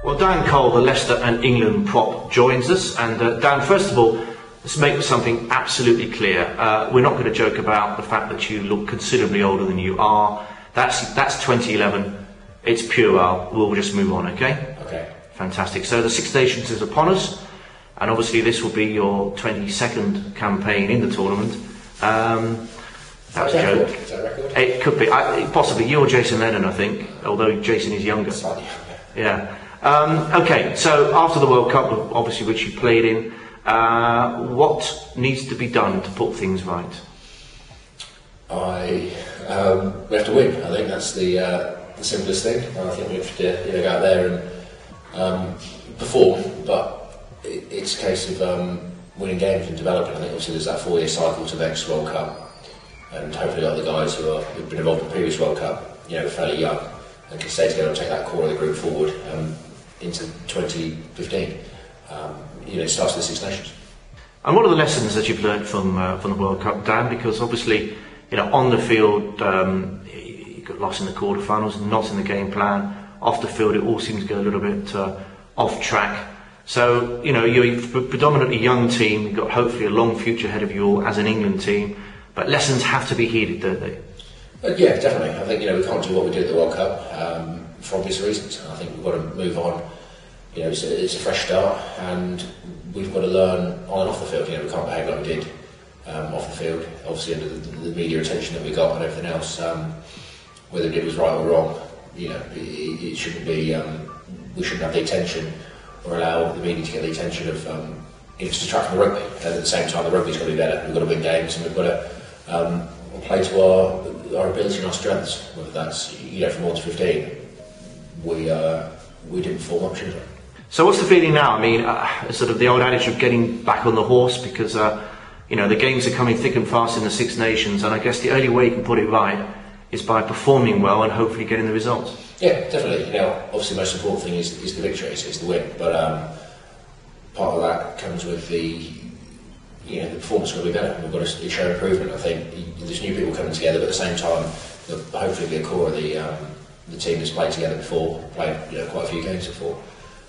Well, Dan Cole, the Leicester and England prop, joins us. And Dan, first of all, let's make something absolutely clear. We're not going to joke about the fact that you look considerably older than you are. That's 2011. It's puerile. We'll just move on, okay? Okay. Fantastic. So the Six Nations is upon us, and obviously this will be your 22nd campaign in the tournament. That was a joke. Is that a record? It could be. Possibly you or Jason Lennon, I think, although Jason is younger. Slightly younger. Yeah. Okay, so after the World Cup, obviously, which you played in, what needs to be done to put things right? We have to win. I think that's the simplest thing. I think we have to go out there and perform, but it's a case of winning games and developing. I think obviously there's that 4-year cycle to the next World Cup, and hopefully a lot of the guys who've been involved in the previous World Cup, are fairly young and can stay together and take that core of the group forward into 2015. It starts with the Six Nations. And what are the lessons that you've learned from the World Cup, Dan? Because obviously, on the field, you got lost in the quarterfinals, not in the game plan. Off the field, it all seems to go a little bit off track. So, you're a predominantly young team. You've got hopefully a long future ahead of you all as an England team. But lessons have to be heeded, don't they? Yeah, definitely. I think we can't do what we did at the World Cup for obvious reasons. I think we've got to move on. It's a fresh start, and we've got to learn on and off the field. We can't behave like we did off the field. Obviously, under the media attention that we got and everything else, whether it was right or wrong, it shouldn't be. We shouldn't have the attention or allow the media to get the attention of it's distracting the rugby. And at the same time, the rugby's got to be better. We've got to win games, and we've got to play to our ability and our strengths. Whether that's from 1 to 15, we didn't perform up, should we? So what's the feeling now? I mean, sort of the old adage of getting back on the horse, because the games are coming thick and fast in the Six Nations, and I guess the only way you can put it right is by performing well and hopefully getting the results. Yeah, definitely. Obviously the most important thing is the victory, is the win. But part of that comes with the performance will be better. We've got to show improvement. I think there's new people coming together, but at the same time, there'll hopefully be a core of the team that's played together before, played quite a few games before,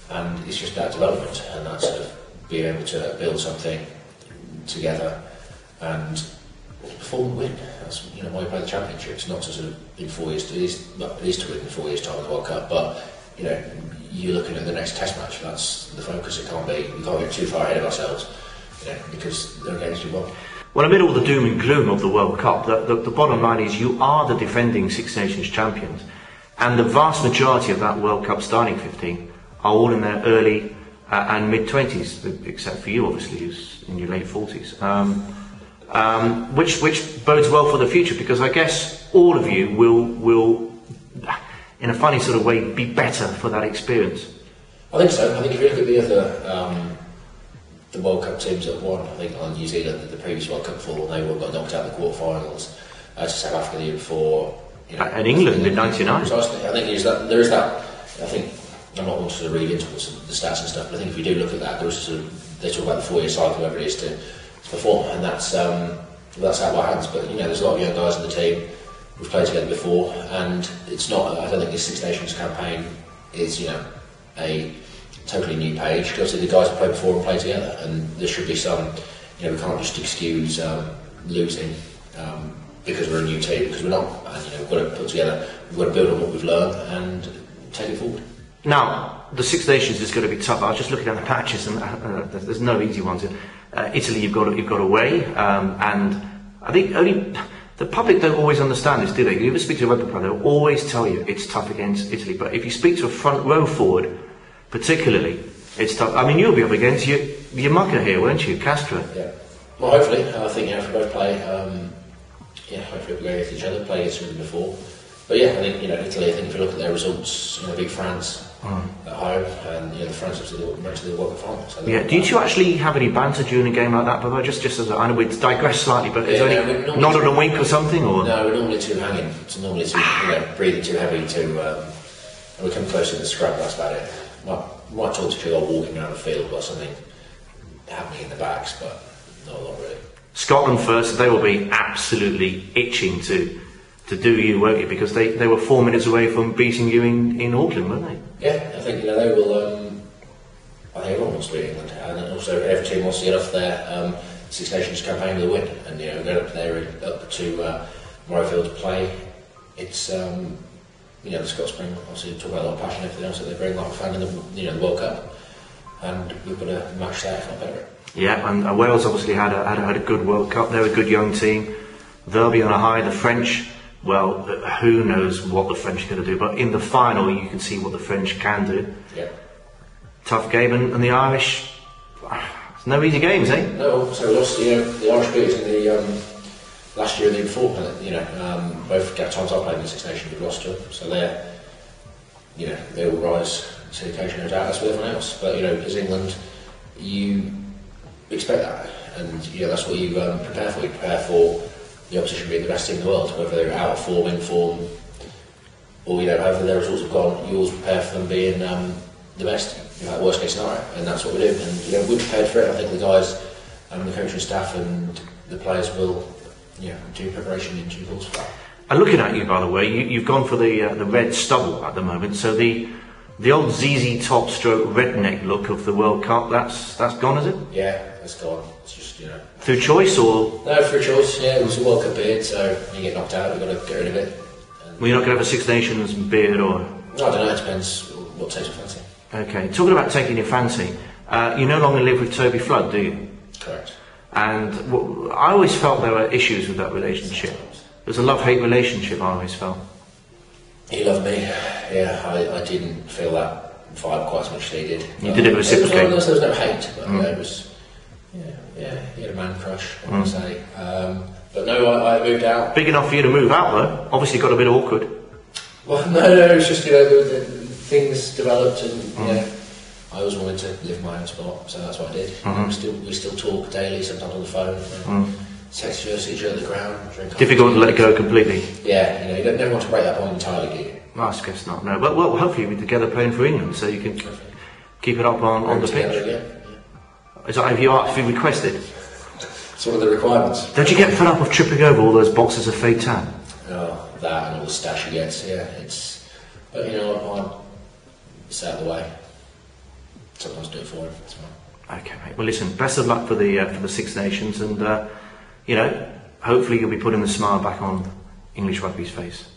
and it's just that development and that sort of being able to build something together and perform and win. That's why you play the championship. It's not to sort of in 4 years. It is to win in 4 years' time in the World Cup, but you're looking at the next Test match. That's the focus. We can't get too far ahead of ourselves, because there are games to win. Well, amid all the doom and gloom of the World Cup, the bottom line is you are the defending Six Nations champions, and the vast majority of that World Cup starting 15 are all in their early and mid-20s, except for you, obviously, who's in your late 40s, which bodes well for the future, because I guess all of you will, in a funny sort of way, be better for that experience. I think so. I think if you look at the other the World Cup teams that won, I think on New Zealand, the previous World Cup fall, they all got knocked out in the quarterfinals. To South Africa the year before. And England in '99. Precisely. I think there is that. I think I'm not wanting to read into the stats and stuff, but I think if you do look at that, they talk about the 4-year cycle, whatever it is, to perform, and that's out of our hands. But there's a lot of young guys in the team. We've played together before, and it's not. I don't think this Six Nations campaign is a totally new page. Because the guys have played before and played together, and there should be some. We can't just excuse losing because we're a new team, because we're not. And we've got to put together. We've got to build on what we've learned and take it forward. Now, the Six Nations is going to be tough. I was just looking at the patches, and there's no easy ones. Italy, you've got away, and I think only the public don't always understand this, do they? You ever speak to a rugby player, they'll always tell you it's tough against Italy. But if you speak to a front row forward, particularly, it's tough. I mean, you'll be up against your mucker here, won't you, Castro? Yeah. Well, hopefully, I think if we both play, hopefully we'll go against each other, play against them before. But yeah, I think Italy. I think if you look at their results, beat France at home, and the France went to the World Cup final. So yeah. Do you two actually have any banter during a game like that? But just as I know we digress slightly, but is there any nod and a wink or something? Or no, we're normally too hanging. It's normally too breathing too heavy. And we come close to the scrap. That's about it. Might talk to each other walking around the field or something happening in the backs, but not a lot really. Scotland first. They will be absolutely itching to do you, won't you? Because they were 4 minutes away from beating you in Auckland, weren't they? Yeah. think they will. I think everyone wants to beat England, and also every team wants to get off their Six Nations campaign with a win, and go up there up to Murrayfield to play. It's the Scots bring, obviously talk about a lot of passion and everything else that they bring, like a fan in the World Cup, and we've got to match that, if not better. Yeah, and Wales obviously had a good World Cup. They're a good young team. They'll be on a high. The French, well, who knows what the French are going to do? But in the final, you can see what the French can do. Yeah. Tough game, and the Irish. It's no easy games, eh? No, so we lost. The Irish beat us in the last year, the year before. Both times I played in the Six Nations, we lost to them. So they will rise to the occasion, no doubt. That's with everyone else. But as England, you expect that, and that's what you prepare for. You prepare for the opposition being the best team in the world, whether they're out of form, in form, or however their results have gone. You always prepare for them being the best, worst case scenario, and that's what we do. And we're prepared for it. I think the guys and the coaching staff and the players will do preparation in due course for that. And looking at you, by the way, you've gone for the red stubble at the moment. So the old ZZ Top stroke redneck look of the World Cup, that's gone, is it? Yeah, it's gone. It's just through choice or? No, through choice. Yeah, it was a World Cup beard, so when you get knocked out, you've got to get rid of it. Well, you're not going to have a Six Nations beard, or? No, I don't know. It depends what takes your fancy. Okay, talking about taking your fancy, you no longer live with Toby Flood, do you? Correct. And I always felt there were issues with that relationship. There's a love-hate relationship, I always felt. He loved me. Yeah, I didn't feel that vibe quite as much as he did. You didn't reciprocate? There was no hate, but there was... Yeah, he had a man crush, I would say. But no, I moved out. Big enough for you to move out, though. Obviously got a bit awkward. Well, no, it's just, things developed and, I always wanted to live my own spot, so that's what I did. We still talk daily, sometimes on the phone, text each other at the ground, drink. Difficult to let it go completely. Yeah, you never want to break that bond entirely, do you? Well, I guess not, no. But well, hopefully you'll be together playing for England, so you can keep it up on the pitch. Yeah. Is that have you requested? It's one of the requirements. Don't you get fed up of tripping over all those boxes of fake tan? Oh, that and all the stash you get, but I stay out of the way. Sometimes do it for him. It's fine. Okay, mate. Well, listen. Best of luck for the Six Nations, and hopefully you'll be putting the smile back on English rugby's face.